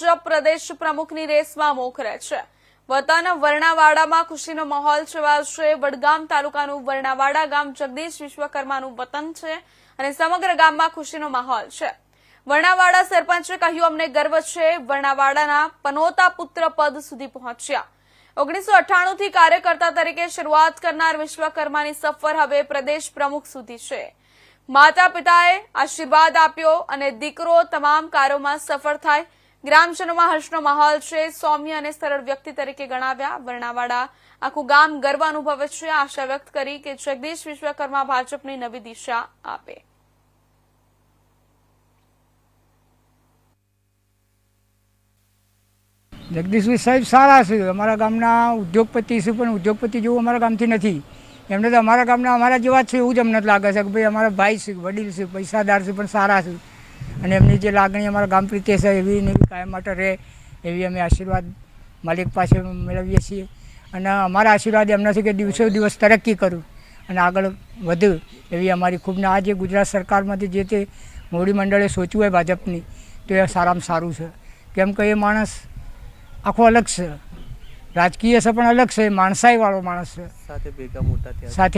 ભાજપ પ્રદેશ પ્રમુખની રેસમાં મોખરે છે। વતન વર્ણાવાડામાં ખુશીનો માહોલ છવાયો। વડગામ તાલુકાનું વર્ણાવાડા ગામ જગદીશ વિશ્વકર્માનું વતન છે અને સમગ્ર ગામમાં ખુશીનો માહોલ છે। વર્ણાવાડા સરપંચે કહ્યું, અમને ગર્વ છે, વર્ણાવાડાના પનોતા પુત્ર પદ સુધી પહોંચ્યા। 1998 થી કાર્યકર્તા તરીકે શરૂઆત કરનાર વિશ્વકર્માની સફર હવે પ્રદેશ પ્રમુખ સુધી છે। માતા પિતાએ આશીર્વાદ આપ્યો અને દીકરો તમામ કાર્યોમાં સફળ થાય। ગ્રામજનોમાં હર્ષનો માહોલ છે। સૌમ્ય અને સરળ વ્યક્તિ તરીકે ગણાવ્યા। વર્ણાવાડા આખું ગામ ગર્વ અનુભવે છે। આશા વ્યક્ત કરી કે જગદીશ વિશ્વકર્મા ભાજપની નવી દિશા આપે। જગદીશભાઈ સાહેબ સારા છે, અમારા ગામના ઉદ્યોગપતિ છે, પણ ઉદ્યોગપતિ જેવું અમારા ગામથી નથી। એમને તો અમારા ગામના અમારા જેવા જ છે એવું જ અમને લાગે છે કે ભાઈ અમારા ભાઈ છે, વડીલ છે, પૈસાદાર છે, પણ સારા છે અને એમની જે લાગણી અમારા ગામ પ્રત્યે છે એવી ને એવી કાયમ માટે રહે એવી અમે આશીર્વાદ માલિક પાસે મેળવીએ છીએ અને અમારા આશીર્વાદ એમના છે કે દિવસો દિવસ તરક્કી કરું અને આગળ વધુ એવી અમારી ખૂબને આ જે ગુજરાત સરકારમાંથી જે તે મોવડી મંડળે સોચ્યું હોય ભાજપની તો એ સારામાં સારું છે, કેમ કે એ માણસ આખો અલગ છે, રાજકીય છે પણ અલગ છે, માણસાઈવાળો માણસ છે। સાથે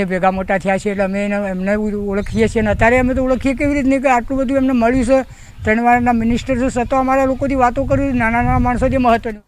ભેગા મોટા થયા છે એટલે અમે એમને ઓળખીએ છીએ અને અત્યારે અમે તો ઓળખીએ કેવી રીતે નહીં કે આટલું બધું એમને મળ્યું છે। 3 વારના મિનિસ્ટર છે, છતાં અમારા લોકોથી વાતો કરી નાના નાના માણસો જે મહત્વની